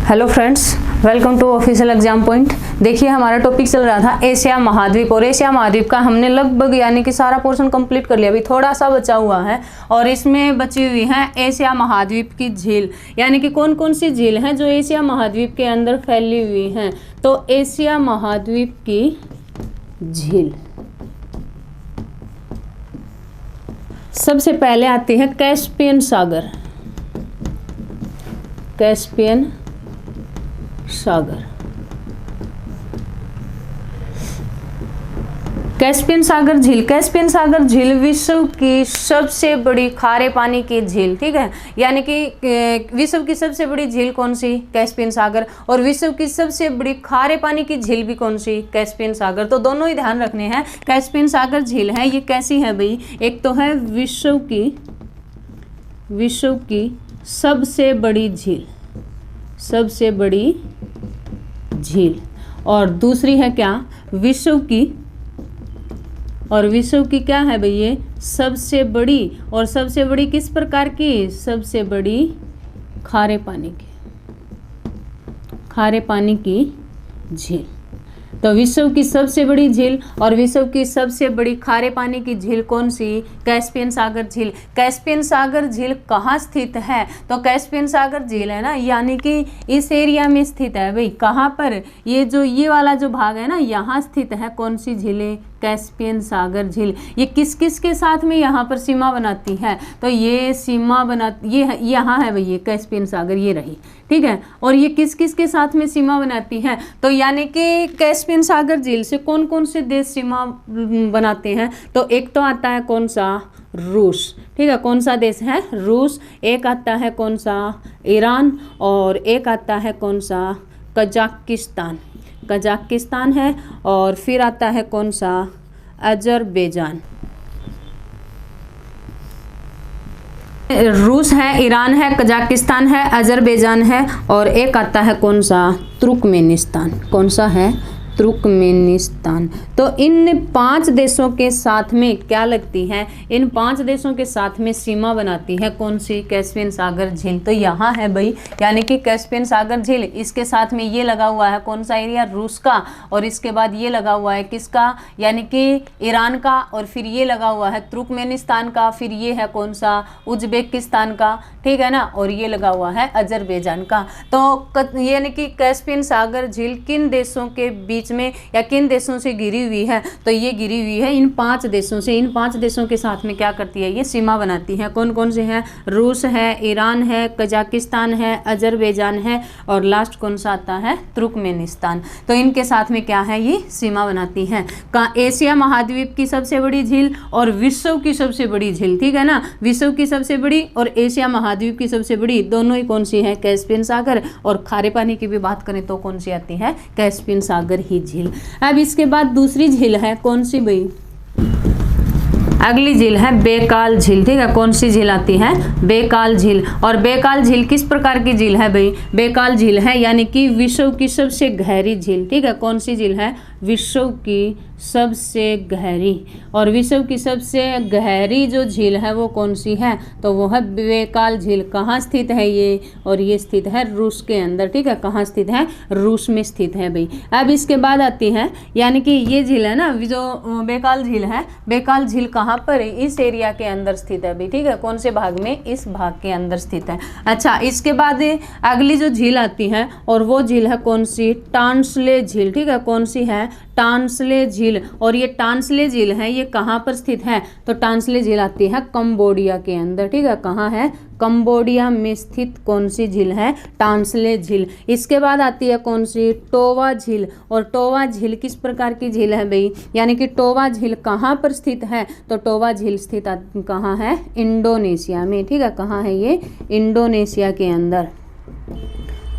Hello friends, welcome to official exam point. देखिए हमारा topic चल रहा था एशिया महाद्वीप, और एशिया महाद्वीप का हमने लगभग यानी कि सारा पोर्शन कंप्लीट कर लिया। अभी थोड़ा सा बचा हुआ है और इसमें बची हुई है एशिया महाद्वीप की झील, यानी कि कौन कौन सी झील हैं जो एशिया महाद्वीप के अंदर फैली हुई हैं। तो एशिया महाद्वीप की झील सबसे पहले आती है कैस्पियन सागर। कैस्पियन सागर, कैस्पियन सागर झील। कैस्पियन सागर झील विश्व की सबसे बड़ी खारे पानी की झील, ठीक है। यानी कि विश्व की सबसे बड़ी झील कौन सी? कैस्पियन सागर। और विश्व की सबसे बड़ी खारे पानी की झील भी कौन सी? कैस्पियन सागर। तो दोनों ही ध्यान रखने हैं। कैस्पियन सागर झील है, ये कैसी है भाई? एक तो है विश्व की सबसे बड़ी झील, सबसे बड़ी झील। और दूसरी है क्या? विश्व की, और विश्व की क्या है भाई? ये सबसे बड़ी। और सबसे बड़ी किस प्रकार की? सबसे बड़ी खारे पानी की, खारे पानी की झील। तो विश्व की सबसे बड़ी झील और विश्व की सबसे बड़ी खारे पानी की झील कौन सी? कैस्पियन सागर झील। कैस्पियन सागर झील कहाँ स्थित है? तो कैस्पियन सागर झील है ना, यानी कि इस एरिया में स्थित है भाई। कहाँ पर? ये वाला जो भाग है ना, यहाँ स्थित है कौन सी झीलें? कैस्पियन सागर झील। ये किस किस के साथ में यहाँ पर सीमा बनाती है? तो ये सीमा बनाती, ये यहाँ है भाई, ये कैस्पियन सागर ये रही, ठीक है। और ये किस किस के साथ में सीमा बनाती है? तो यानी कि कैस्पियन सागर झील से कौन कौन से देश सीमा बनाते हैं? तो एक तो आता है कौन सा? रूस, ठीक है। कौन सा देश है? रूस। एक आता है कौन सा? ईरान। और एक आता है कौन सा? कजाकिस्तान, कजाकिस्तान है। और फिर आता है कौन सा? अजरबैजान। रूस है, ईरान है, कजाकिस्तान है, अजरबैजान है। और एक आता है कौन सा? तुर्कमेनिस्तान। कौन सा है? तुर्कमेनिस्तान। तो इन 5 देशों के साथ में क्या लगती है? इन 5 देशों के साथ में सीमा बनाती है कौन सी? कैस्पियन सागर झील। तो यहाँ है भाई, यानी कि कैस्पियन सागर झील। इसके साथ में ये लगा हुआ है कौन सा एरिया? रूस का। और इसके बाद ये लगा हुआ है किसका? यानी कि ईरान का। और फिर ये लगा हुआ है तुर्कमेनिस्तान का। फिर ये है कौन सा? उज्बेकिस्तान का, ठीक है ना। और ये लगा हुआ है अजरबैजान का। तो यानी कि कैस्पियन सागर झील किन देशों के बीच में या किन देशों से घिरी हुई है? तो ये घिरी हुई है इन 5 देशों से। इन 5 देशों के साथ में क्या करती है? ये सीमा बनाती है। कौन कौन से हैं? रूस है, ईरान है, कजाकिस्तान है, अजरबैजान है, और लास्ट कौन सा आता है? तुर्कमेनिस्तान। तो इनके साथ में क्या है? ये सीमा बनाती है। एशिया महाद्वीप की सबसे बड़ी झील और विश्व की सबसे बड़ी झील, ठीक है ना। विश्व की सबसे बड़ी और एशिया महाद्वीप की सबसे बड़ी, दोनों ही कौन सी है? कैस्पियन सागर। और खारे पानी की भी बात करें तो कौन सी आती है? कैस्पियन सागर ही झील। अब इसके बाद दूसरी झील है कौन सी भाई? अगली झील है बैकाल झील, ठीक है। कौन सी झील आती है? बैकाल झील। और बैकाल झील किस प्रकार की झील है भाई? बैकाल झील है यानी कि विश्व की सबसे गहरी झील, ठीक है। कौन सी झील है? विश्व की सबसे गहरी। और विश्व की सबसे गहरी जो झील है वो कौन सी है? तो वो है बैकाल झील। कहाँ स्थित है ये? और ये स्थित है रूस के अंदर, ठीक है। कहाँ स्थित है? रूस में स्थित है भाई। अब इसके बाद आती है, यानी कि ये झील है ना, जो बैकाल झील है, बैकाल झील कहाँ पर है? इस एरिया के अंदर स्थित है भाई, ठीक है। कौन से भाग में? इस भाग के अंदर स्थित है। अच्छा, इसके बाद अगली जो झील आती है और वो झील है कौन सी? टांसले झील, ठीक है। कौन सी है? टांसले झील। और ये टांसले झील है, ये कहाँ पर स्थित है? तो टांसले झील आती है कंबोडिया के अंदर, ठीक है। कहाँ है? कंबोडिया में स्थित कौन सी झील है? टांसले झील। इसके बाद आती है कौन सी? टोवा झील। और टोवा झील किस प्रकार की झील है भाई? यानी कि टोवा झील कहाँ पर स्थित है? तो टोवा झील स्थित कहाँ है? इंडोनेशिया में, ठीक है। कहाँ है ये? इंडोनेशिया के अंदर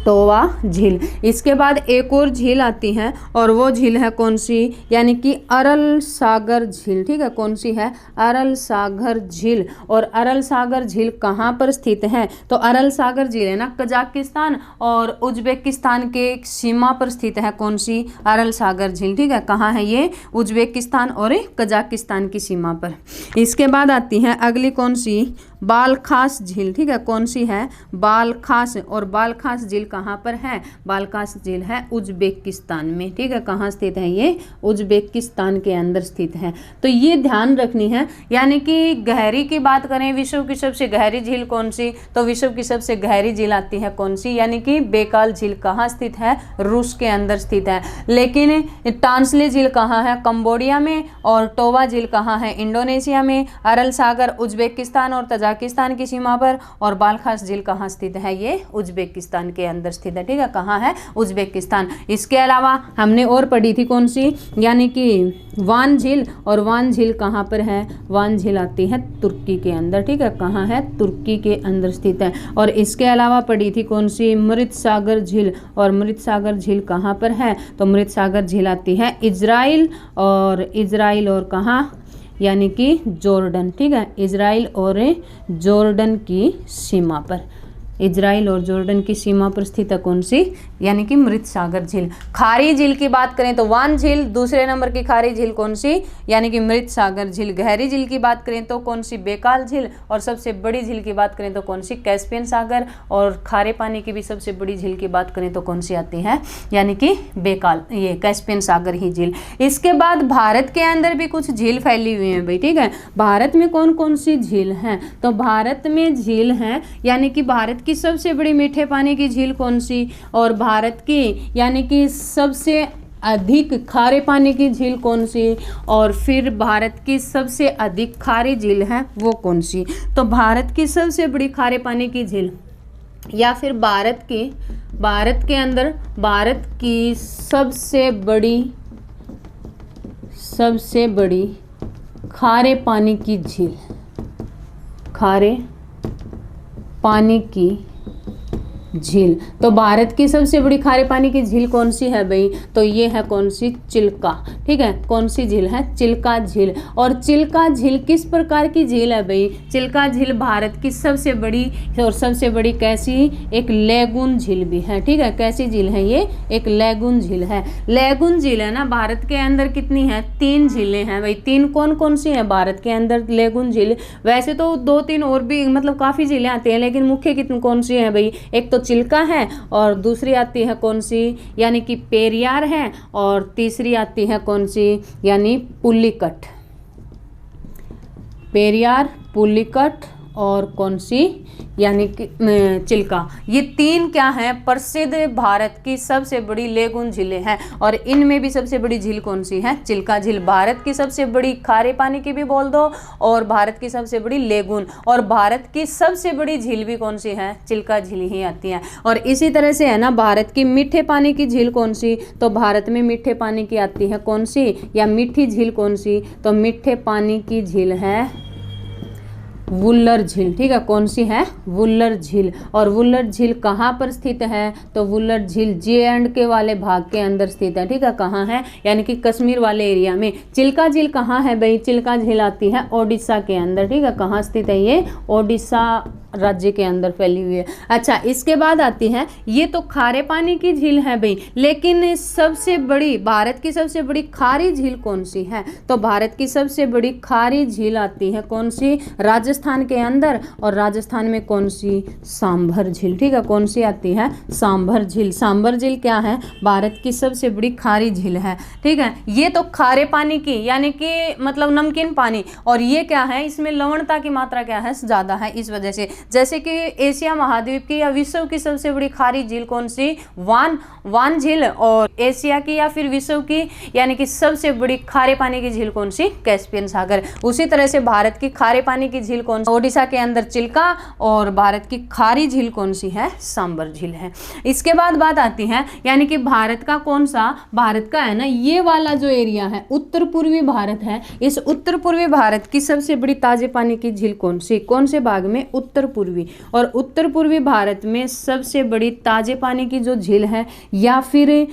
टोवा झील। इसके बाद एक और झील आती है और वो झील है कौन सी? यानी कि अरल सागर झील, ठीक है। कौन सी है? अरल सागर झील। और अरल सागर झील कहाँ पर स्थित है? तो अरल सागर झील है ना, कजाकिस्तान और उज्बेकिस्तान के सीमा पर स्थित है। कौन सी? अरल सागर झील, ठीक है। कहाँ है ये? उज्बेकिस्तान और कजाकिस्तान की सीमा पर। इसके बाद आती है अगली कौन सी? बालखास झील, ठीक है, कौन सी है, बालखास। और बालखास झील कहाँ पर है, बालखास झील है उज्बेकिस्तान में, ठीक है, कहाँ स्थित है ये, उज्बेकिस्तान के अंदर स्थित है। तो ये ध्यान रखनी है। यानी कि गहरी की बात करें, विश्व की सबसे गहरी झील कौन सी, तो विश्व की सबसे गहरी झील आती है कौन सी, यानी कि बेकाल झील कहाँ स्थित है, रूस के अंदर स्थित है। लेकिन टांसले झील कहाँ है, कंबोडिया में। और टोवा झील कहाँ है, इंडोनेशिया में। अरल सागर उज्बेकिस्तान और तजाकिस्तान की सीमा पर। और बालखास झील कहाँ स्थित है, ये उज्बेकिस्तान के अंदर स्थित है, ठीक है, कहाँ है, उज्बेकिस्तान। इसके अलावा हमने और पढ़ी थी कौन सी, यानी कि वान झील। और वान झील कहाँ पर है, वान झील आती है तुर्की के अंदर, ठीक है, कहाँ है, तुर्की के अंदर स्थित है। और इसके अलावा पढ़ी थी कौन सी, मृत सागर झील। और मृत सागर झील कहाँ पर है, तो मृत सागर झील आती है इजराइल और कहाँ, यानी कि जॉर्डन, ठीक है, इजराइल और जॉर्डन की सीमा पर, इजराइल और जॉर्डन की सीमा पर स्थित है कौन सी, यानी कि मृत सागर झील। खारी झील की बात करें तो वान झील, दूसरे नंबर की खारी झील कौन सी, यानी कि मृत सागर झील। गहरी झील की बात करें तो कौन सी, बेकाल झील। और सबसे बड़ी झील की बात करें तो कौन सी, कैस्पियन सागर। और खारे पानी की भी सबसे बड़ी झील की बात करें तो कौन सी आती है, यानी कि बेकाल, ये कैस्पियन सागर ही झील। इसके बाद भारत के अंदर भी कुछ झील फैली हुई हैं भाई, ठीक है। भारत में कौन कौन सी झील हैं, तो भारत में झील हैं, यानी कि भारत की सबसे बड़ी मीठे पानी की झील कौन सी, और भारत की यानी कि सबसे अधिक खारे पानी की झील कौन सी, और फिर भारत की सबसे अधिक खारी झील है वो कौन सी। तो भारत की सबसे बड़ी खारे पानी की झील, या फिर भारत के अंदर भारत की सबसे बड़ी खारे पानी की झील, खारे पानी की झील। तो भारत की सबसे बड़ी खारे पानी की झील कौन सी है भाई, तो ये है कौन सी, चिल्का, ठीक है, कौन सी झील है, चिल्का झील। और चिल्का झील किस प्रकार की झील है भाई, चिल्का झील भारत की सबसे बड़ी और सबसे बड़ी कैसी, एक लैगून झील भी है, ठीक है, कैसी झील है ये, एक लैगून झील है। लैगून झील है ना, भारत के अंदर कितनी है, 3 झीलें हैं भाई। 3 कौन कौन सी हैं भारत के अंदर, लैगून झील। वैसे तो 2-3 और भी मतलब काफ़ी झीलें आती हैं, लेकिन मुख्य कितनी कौन सी हैं भाई, एक तो चिल्का है, और दूसरी आती है कौन सी, यानी कि पेरियार है, और तीसरी आती है कौन सी, यानी पुलिकट, पेरियार, पुलिकट और कौन सी, यानी कि चिल्का। ये 3 क्या हैं, प्रसिद्ध भारत की सबसे बड़ी लेगून झीलें हैं। और इनमें भी सबसे बड़ी झील कौन सी है, चिल्का झील। भारत की सबसे बड़ी खारे पानी की भी बोल दो, और भारत की सबसे बड़ी लेगून, और भारत की सबसे बड़ी झील भी कौन सी है, चिल्का झील ही आती है। और इसी तरह से है ना, भारत की मीठे पानी की झील कौन सी, तो भारत में मीठे पानी की आती है कौन सी, या मीठी झील कौन सी, तो मीठे पानी की झील है वुल्लर झील, ठीक है, कौन सी है, वुल्लर झील। और वुल्लर झील कहाँ पर स्थित है, तो वुल्लर झील J&K वाले भाग के अंदर स्थित है, ठीक है, कहाँ है, यानी कि कश्मीर वाले एरिया में। चिल्का झील कहाँ है भाई, चिल्का झील आती है ओडिशा के अंदर, ठीक है, कहाँ स्थित है ये, ओडिशा राज्य के अंदर फैली हुई है। अच्छा, इसके बाद आती है, ये तो खारे पानी की झील है भाई, लेकिन सबसे बड़ी, भारत की सबसे बड़ी खारी झील कौन सी है, तो भारत की सबसे बड़ी खारी झील आती है कौन सी, राजस्थान के अंदर। और राजस्थान में कौन सी, सांभर झील, ठीक है, कौन सी आती है, सांभर झील। सांभर झील क्या है, भारत की सबसे बड़ी खारी झील है, ठीक है। ये तो खारे पानी की, यानी कि मतलब नमकीन पानी, और ये क्या है, इसमें लवणता की मात्रा क्या है, ज़्यादा है, इस वजह से। जैसे कि एशिया महाद्वीप की या विश्व की सबसे बड़ी खारी झील कौन सी, वान झील। और एशिया की या फिर विश्व की यानी कि सबसे बड़ी खारे पानी की झील कौन सी, कैस्पियन सागर। उसी तरह से भारत की खारे पानी की झील कौन सी, ओडिशा के अंदर चिल्का। और भारत की खारी झील कौन सी है, सांबर झील है। इसके बाद बात आती है, यानी कि भारत का कौन सा, भारत का है ना ये वाला जो एरिया है, उत्तर पूर्वी भारत है, इस उत्तर पूर्वी भारत की सबसे बड़ी ताजे पानी की झील कौन सी, कौन से भाग में, उत्तर पूर्वी। और उत्तर पूर्वी भारत में सबसे बड़ी ताजे पानी की जो झील है, या फिर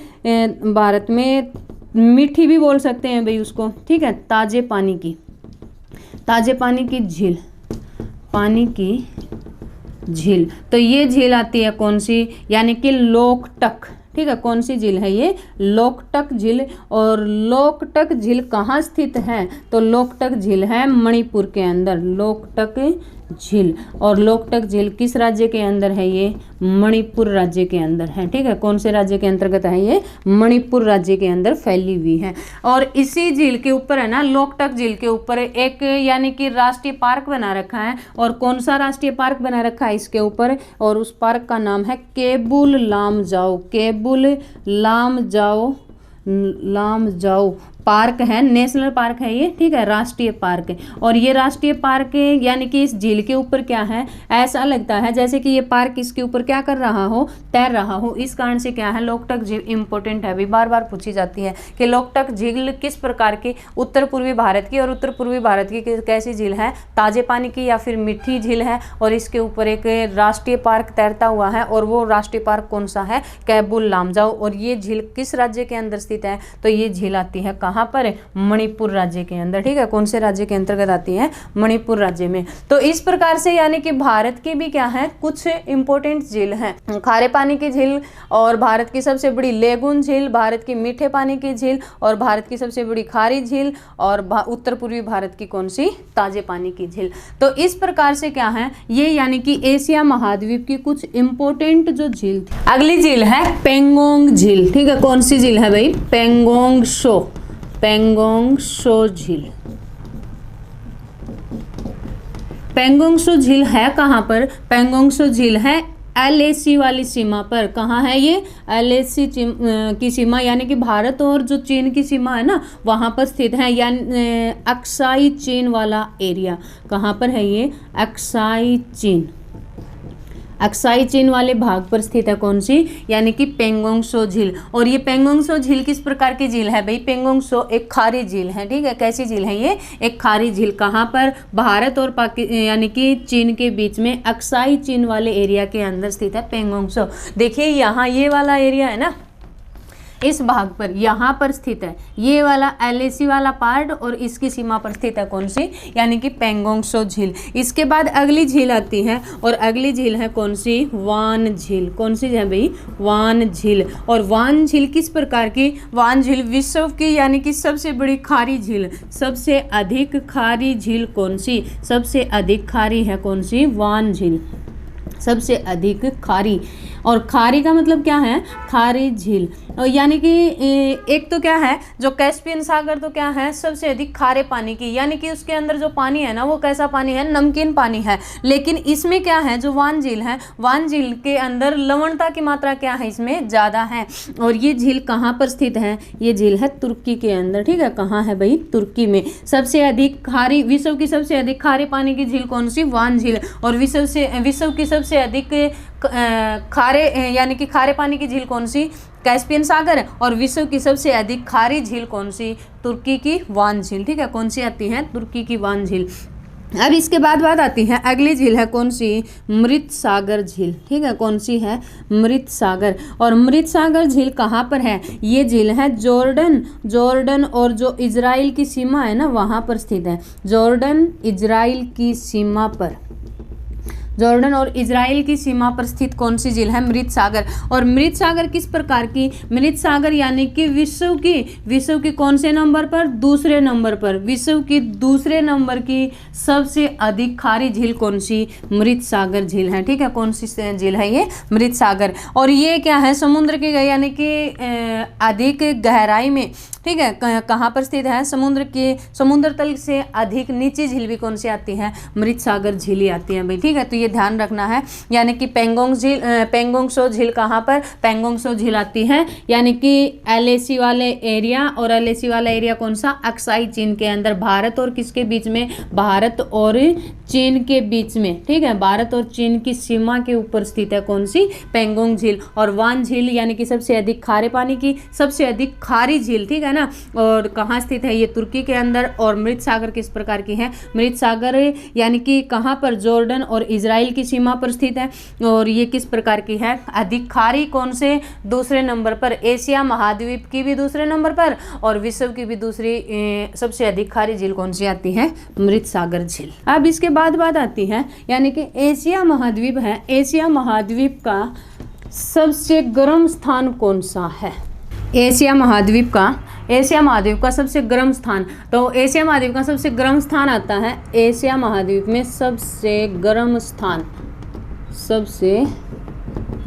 भारत में मीठी भी बोल सकते हैं भाई उसको, ठीक है, ताजे पानी की झील, पानी की झील। तो ये झील आती है कौन सी, यानी कि लोकटक, ठीक है, कौन सी झील है ये, लोकटक झील। और लोकटक झील कहाँ स्थित है, तो लोकटक झील है मणिपुर के अंदर, लोकटक झील। और लोकटक झील किस राज्य के अंदर है? ये मणिपुर राज्य के अंदर है। ठीक है, कौन से राज्य के अंतर्गत है? ये मणिपुर राज्य के अंदर फैली हुई है। और इसी झील के ऊपर है ना, लोकटक झील के ऊपर एक यानी कि राष्ट्रीय पार्क बना रखा है। और कौन सा राष्ट्रीय पार्क बना रखा है इसके ऊपर? और उस पार्क का नाम है केबुल लामजाओ। केबुल लामजाओ पार्क है, नेशनल पार्क है ये। ठीक है, राष्ट्रीय पार्क है। और ये राष्ट्रीय पार्क यानी कि इस झील के ऊपर क्या है, ऐसा लगता है जैसे कि ये पार्क इसके ऊपर क्या कर रहा हो, तैर रहा हो। इस कारण से क्या है, लोकटक झील इंपॉर्टेंट है। अभी बार बार पूछी जाती है कि लोकटक झील किस प्रकार की, उत्तर पूर्वी भारत की। और उत्तर पूर्वी भारत की कैसी झील है? ताजे पानी की या फिर मीठी झील है। और इसके ऊपर एक राष्ट्रीय पार्क तैरता हुआ है। और वो राष्ट्रीय पार्क कौन सा है? केबुल लामजाओ। और ये झील किस राज्य के अंदर स्थित है? तो ये झील आती है कहाँ पर? मणिपुर राज्य के अंदर। ठीक है, कौन से राज्य के अंतर्गत आती है? मणिपुर राज्य में। तो इस प्रकार से यानी कि भारत की भी क्या है, कुछ इंपॉर्टेंट झील हैं। खारे पानी की झील, और भारत की सबसे बड़ी लेगुन झील, भारत की मीठे पानी की झील, और भारत की सबसे बड़ी खारी झील, और उत्तर पूर्वी भारत की कौन सी? ताजे पानी की झील। तो इस प्रकार से क्या है, ये यानी कि एशिया महाद्वीप की कुछ इंपॉर्टेंट जो झील थी। अगली झील है पेंगोंग झील। ठीक है, कौन सी झील है भाई? पेंगोंग सो झील। पेंगोंग सो झील है कहाँ पर? पेंगोंग सो झील है LAC वाली सीमा पर। कहाँ है ये? LAC की सीमा यानी कि भारत और जो चीन की सीमा है ना, वहाँ पर स्थित है। यानी अक्साई चीन वाला एरिया। कहाँ पर है ये? अक्साई चीन वाले भाग पर स्थित है। कौन सी? यानी कि पेंगोंग सो झील। और ये पेंगोंग सो झील किस प्रकार की झील है भाई? पेंगोंग सो एक खारी झील है। ठीक है, कैसी झील है ये? एक खारी झील। कहाँ पर? भारत और यानी कि चीन के बीच में अक्साई चीन वाले एरिया के अंदर स्थित है पेंगोंग सो। देखिए यहाँ ये वाला एरिया है ना, इस भाग पर यहाँ पर स्थित है ये वाला LAC वाला पार्ट, और इसकी सीमा पर स्थित है कौन सी? यानी कि पेंगोंग सो झील। इसके बाद अगली झील आती है, और अगली झील है कौन सी? वान झील। कौन सी है भाई? वान झील। और वान झील किस प्रकार की? वान झील विश्व की यानी कि सबसे बड़ी खारी झील। सबसे अधिक खारी झील कौन सी? सबसे अधिक खारी है कौन सी? वान झील। सबसे अधिक खारी। और खारी का मतलब क्या है? खारी झील। यानी कि एक तो क्या है, जो कैस्पियन सागर तो क्या है, सबसे अधिक खारे पानी की, यानी कि उसके अंदर जो पानी है ना, वो कैसा पानी है? नमकीन पानी है। लेकिन इसमें क्या है, जो वान झील है, वान झील के अंदर लवणता की मात्रा क्या है? इसमें ज़्यादा है। और ये झील कहाँ पर स्थित है? ये झील है तुर्की के अंदर। ठीक है, कहाँ है भाई? तुर्की में। सबसे अधिक खारी, विश्व की सबसे अधिक खारे पानी की झील कौन सी? वान झील। और विश्व की सबसे अधिक खारे यानी कि खारे पानी की झील कौन सी? कैस्पियन सागर। और विश्व की सबसे अधिक खारी झील कौन सी? तुर्की की वान झील। ठीक है, कौन सी आती है? तुर्की की वान झील। अब इसके बाद आती है अगली झील है कौन सी? मृत सागर झील। ठीक है, कौन सी है? मृत सागर। और मृत सागर झील कहाँ पर है? ये झील है जॉर्डन और जो इजराइल की सीमा है ना, वहाँ पर स्थित है। जॉर्डन इजराइल की सीमा पर, जॉर्डन और इजराइल की सीमा पर स्थित कौन सी झील है? मृत सागर। और मृत सागर किस प्रकार की? मृत सागर यानी कि विश्व की कौन से नंबर पर? दूसरे नंबर पर। विश्व की दूसरे नंबर की सबसे अधिक खारी झील कौन सी? मृत सागर झील है। ठीक है, कौन सी झील है ये? मृत सागर। और ये क्या है? समुद्र की यानी कि अधिक गहराई में। ठीक है, कहाँ पर स्थित है? समुद्र तल से अधिक नीचे झील भी कौन सी आती है? मृत सागर झील ही आती है भाई। ठीक है, तो ये ध्यान रखना है। यानी कि पेंगोंग सो झील कहाँ पर? पेंगोंग सो झील आती है यानी कि LAC वाले एरिया। और LAC वाला एरिया कौन सा? अक्साई चीन के अंदर। भारत और किसके बीच में? भारत और चीन के बीच में। ठीक है, भारत और चीन की सीमा के ऊपर स्थित है कौन सी? पेंगोंग झील। और वान झील यानी कि सबसे अधिक खारे पानी की, सबसे अधिक खारी झील। ठीक है ना, और कहाँ स्थित है? ये तुर्की के अंदर। और मृत सागर किस प्रकार की है? मृत सागर यानी कि कहाँ पर? जॉर्डन और इजराइल की सीमा पर स्थित है। और ये किस प्रकार की है? अधिक खारी। कौन से? दूसरे नंबर पर। एशिया महाद्वीप की भी दूसरे नंबर पर, और विश्व की भी दूसरी सबसे अधिक खारी झील कौन सी आती है? मृत सागर झील। अब इसके बाद आती है यानी कि एशिया महाद्वीप है। एशिया महाद्वीप का सबसे गर्म स्थान कौन सा है? एशिया महाद्वीप का एशिया महाद्वीप का सबसे गर्म स्थान, तो एशिया महाद्वीप का सबसे गर्म स्थान आता है, एशिया महाद्वीप में सबसे गर्म स्थान, सबसे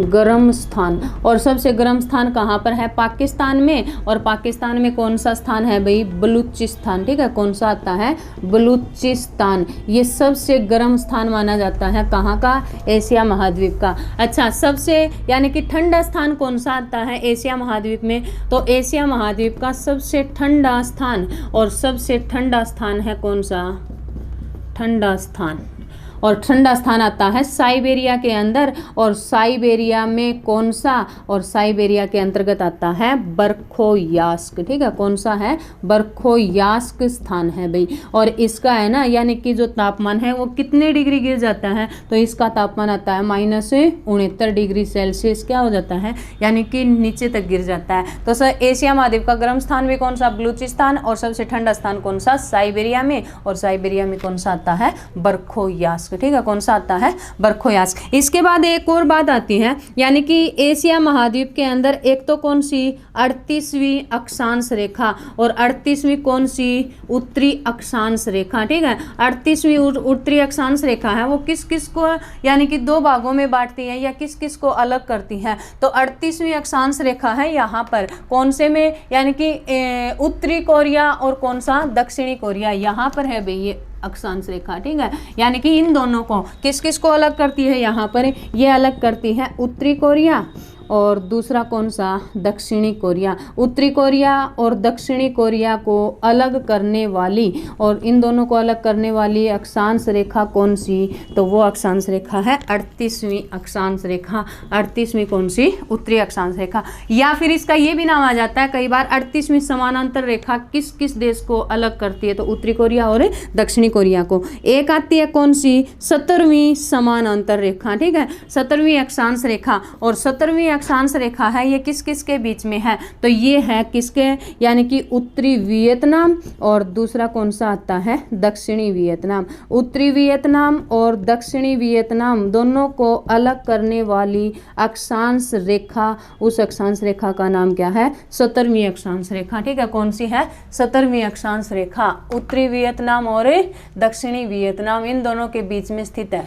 गर्म स्थान। और सबसे गर्म स्थान कहाँ पर है? पाकिस्तान में। और पाकिस्तान में कौन सा स्थान है भाई? बलूचिस्तान। ठीक है, कौन सा आता है? बलूचिस्तान। ये सबसे गर्म स्थान माना जाता है कहाँ का? एशिया महाद्वीप का। अच्छा, सबसे यानी कि ठंडा स्थान कौन सा आता है एशिया महाद्वीप में? तो एशिया महाद्वीप का सबसे ठंडा स्थान, और सबसे ठंडा स्थान है कौन सा? ठंडा स्थान। और ठंडा स्थान आता है साइबेरिया के अंदर। और साइबेरिया में कौन सा? और साइबेरिया के अंतर्गत आता है बरखोयास्क। ठीक है, कौन सा है? बरखोयास्क स्थान है भाई। और इसका है ना, यानी कि जो तापमान है वो कितने डिग्री गिर जाता है? तो इसका तापमान आता है -69 डिग्री सेल्सियस क्या हो जाता है, यानी कि नीचे तक गिर जाता है। तो सर एशिया महाद्वीप का गर्म स्थान भी कौन सा? बलूचिस्तान। और सबसे ठंडा स्थान कौन सा? साइबेरिया में। और साइबेरिया में कौन सा आता है? बरखोयास्क। ठीक है, कौन सा आता है? बरखोयास्क। इसके बाद एक और बात आती है, यानी कि एशिया महाद्वीप के अंदर एक तो कौन सी? 38वीं अक्षांश रेखा। और 38वीं कौन सी? उत्तरी अक्षांश रेखा। ठीक है, 38वीं उत्तरी अक्षांश रेखा है, वो किस किस को यानी कि दो भागों में बांटती है या किस किस को अलग करती है? तो 38वीं अक्षांश रेखा है यहाँ पर कौन से में, यानी कि उत्तरी कोरिया और कौन सा? दक्षिणी कोरिया। यहाँ पर है भाई ये अक्षांश रेखा। ठीक है, यानी कि इन दोनों को किस किस को अलग करती है? यहाँ पर ये अलग करती है उत्तरी कोरिया और दूसरा कौन सा? दक्षिणी कोरिया। उत्तरी कोरिया और दक्षिणी कोरिया को अलग करने वाली, और इन दोनों को अलग करने वाली अक्षांश रेखा कौन सी? तो वो अक्षांश रेखा है 38वीं अक्षांश रेखा। 38वीं कौन सी? उत्तरी अक्षांश रेखा। या फिर इसका ये भी नाम आ जाता है कई बार 38वीं समानांतर रेखा किस किस देश को अलग करती है? तो उत्तरी कोरिया और दक्षिणी कोरिया को। एक आती है कौन सी? 17वीं समानांतर रेखा। ठीक है, 17वीं अक्षांश रेखा। और 17वीं अक्षांश रेखा है ये किस किस के बीच में है? तो ये है किसके? यानी कि उत्तरी वियतनाम और दूसरा कौन सा आता है? दक्षिणी वियतनाम। उत्तरी वियतनाम और दक्षिणी वियतनाम दोनों को अलग करने वाली अक्षांश रेखा, उस अक्षांश रेखा का नाम क्या है? 17वीं अक्षांश रेखा। ठीक है, कौन सी है? 17वीं अक्षांश रेखा। उत्तरी वियतनाम और दक्षिणी वियतनाम इन दोनों के बीच में स्थित है,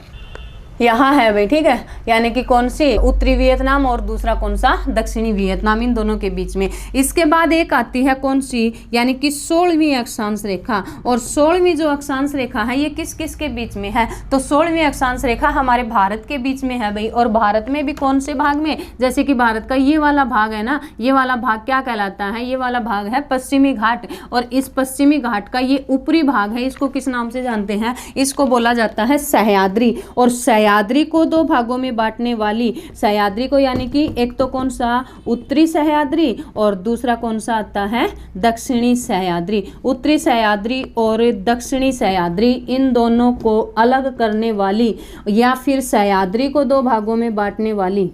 यहाँ है भाई। ठीक है, यानी कि कौन सी? उत्तरी वियतनाम और दूसरा कौन सा? दक्षिणी वियतनाम, इन दोनों के बीच में। इसके बाद एक आती है कौन सी? यानी कि 16वीं अक्षांश रेखा। और 16वीं जो अक्षांश रेखा है ये किस किस के बीच में है? तो 16वीं अक्षांश रेखा हमारे भारत के बीच में है भाई। और भारत में भी कौन से भाग में? जैसे कि भारत का ये वाला भाग है ना, ये वाला भाग क्या कहलाता है? ये वाला भाग है पश्चिमी घाट। और इस पश्चिमी घाट का ये ऊपरी भाग है, इसको किस नाम से जानते हैं? इसको बोला जाता है सह्याद्री। और सह्याद्री को दो भागों में बांटने वाली, सह्याद्री को यानी कि एक तो कौन सा? उत्तरी सह्याद्री और दूसरा कौन सा आता है? दक्षिणी सह्याद्री। उत्तरी सह्याद्री और दक्षिणी सह्याद्री इन दोनों को अलग करने वाली या फिर सह्याद्री को दो भागों में बांटने वाली,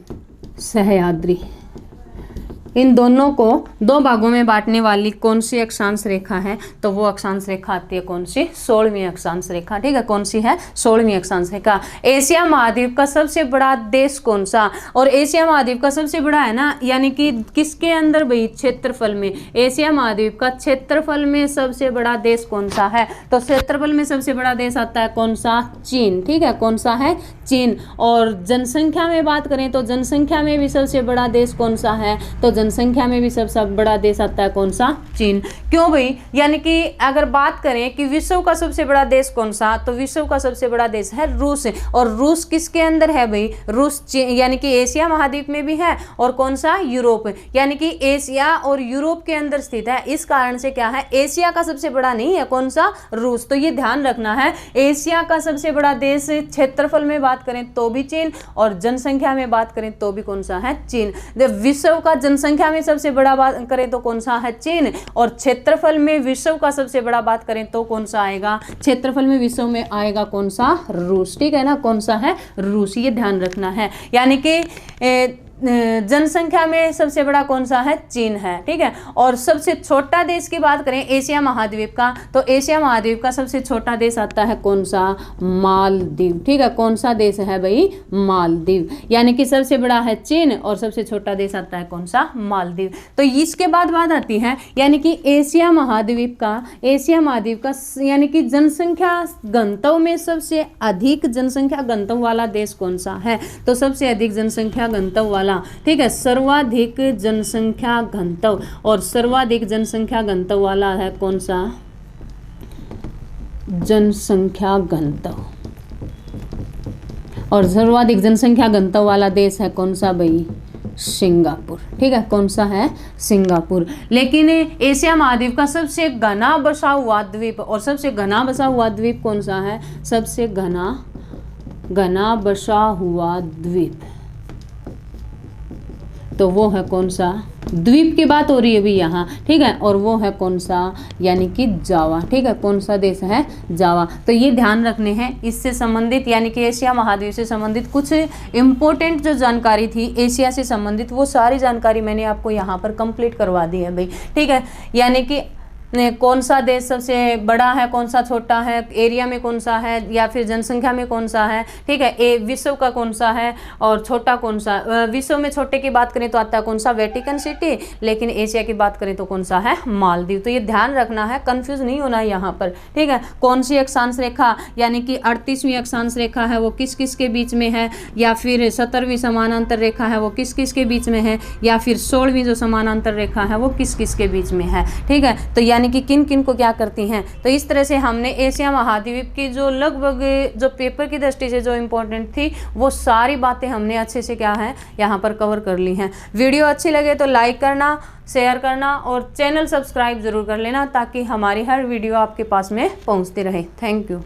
सह्याद्री इन दोनों को दो भागों में बांटने वाली कौन सी अक्षांश रेखा है? तो वो अक्षांश रेखा आती है कौन सी? 16वीं अक्षांश रेखा। ठीक है, कौन सी है? 16वीं अक्षांश रेखा। एशिया महाद्वीप का सबसे बड़ा देश कौन सा? और एशिया महाद्वीप का सबसे बड़ा है ना, यानी कि किसके अंदर भाई? क्षेत्रफल में। एशिया महाद्वीप का क्षेत्रफल में सबसे बड़ा देश कौन सा है? तो क्षेत्रफल में सबसे बड़ा देश आता है कौन सा? चीन। ठीक है, कौन सा है? चीन। और जनसंख्या में बात करें तो जनसंख्या में भी सबसे बड़ा देश कौन सा है? तो जनसंख्या में भी सबसे बड़ा देश आता है कौन सा? चीन। क्यों भाई? यानी कि अगर बात करें कि विश्व का सबसे बड़ा देश कौन सा, तो विश्व का सबसे बड़ा देश है रूस। और रूस किसके अंदर है भाई? रूस यानी कि एशिया महाद्वीप में भी है और कौन सा? यूरोप, यानी कि एशिया और यूरोप के अंदर स्थित है। इस कारण से क्या है? एशिया का सबसे बड़ा नहीं है कौन सा? रूस। तो ये ध्यान रखना है, एशिया का सबसे बड़ा देश क्षेत्रफल में बात करें तो भी चीन और जनसंख्या में बात करें तो भी कौन सा है? चीन। विश्व का जनसंख्या में सबसे बड़ा बात करें तो कौन सा है? चीन। और क्षेत्रफल में विश्व का सबसे बड़ा बात करें तो कौन सा आएगा? क्षेत्रफल में विश्व में आएगा कौन सा? रूस। ठीक है ना, कौन सा है? रूस। ये ध्यान रखना है, यानी कि जनसंख्या में सबसे बड़ा कौन सा है, चीन है, ठीक है। और सबसे छोटा देश की बात करें एशिया महाद्वीप का, तो एशिया महाद्वीप का सबसे छोटा देश आता है कौन सा, मालदीव, ठीक है। कौन सा देश है भाई, मालदीव, यानी कि सबसे बड़ा है चीन और सबसे छोटा देश आता है कौन सा, मालदीव। तो इसके बाद बात आती है यानी कि एशिया महाद्वीप का यानी कि जनसंख्या घनत्व में सबसे अधिक जनसंख्या घनत्व वाला देश कौन सा है, तो सबसे अधिक जनसंख्या घनत्व वाला, ठीक है, सर्वाधिक जनसंख्या घनत्व, और सर्वाधिक जनसंख्या घनत्व वाला है कौन सा, जनसंख्या घनत्व, और सर्वाधिक जनसंख्या घनत्व वाला देश है कौन सा भाई, सिंगापुर, ठीक है। कौन सा है, सिंगापुर। लेकिन एशिया महाद्वीप का सबसे घना बसा हुआ द्वीप, और सबसे घना बसा हुआ द्वीप कौन सा है, सबसे घना बसा हुआ द्वीप, तो वो है कौन सा, द्वीप की बात हो रही है अभी यहाँ, ठीक है, और वो है कौन सा, यानी कि जावा, ठीक है। कौन सा देश है, जावा। तो ये ध्यान रखने हैं, इससे संबंधित यानी कि एशिया महाद्वीप से संबंधित कुछ इंपॉर्टेंट जो जानकारी थी एशिया से संबंधित, वो सारी जानकारी मैंने आपको यहाँ पर कंप्लीट करवा दी है भाई, ठीक है। यानी कि कौन सा देश सबसे बड़ा है, कौन सा छोटा है, एरिया में कौन सा है, या फिर जनसंख्या में कौन सा है, ठीक है। विश्व का कौन सा है और छोटा कौन सा, विश्व में छोटे की बात करें तो आता है कौन सा, वेटिकन सिटी, लेकिन एशिया की बात करें तो कौन सा है, मालदीव। तो ये ध्यान रखना है, कंफ्यूज नहीं होना है यहाँ पर, ठीक है। कौन सी अक्षांश रेखा यानी कि 38वीं अक्षांश रेखा है वो किस किस के बीच में है, या फिर 17वीं समानांतर रेखा है वो किस किस के बीच में है, या फिर 16वीं जो समानांतर रेखा है वो किस किस के बीच में है, ठीक है। तो यानी कि किन किन को क्या करती हैं। तो इस तरह से हमने एशिया महाद्वीप की जो लगभग जो पेपर की दृष्टि से जो इम्पोर्टेंट थी वो सारी बातें हमने अच्छे से क्या है यहाँ पर कवर कर ली हैं। वीडियो अच्छी लगे तो लाइक करना, शेयर करना और चैनल सब्सक्राइब जरूर कर लेना ताकि हमारी हर वीडियो आपके पास में पहुँचती रहे। Thank you.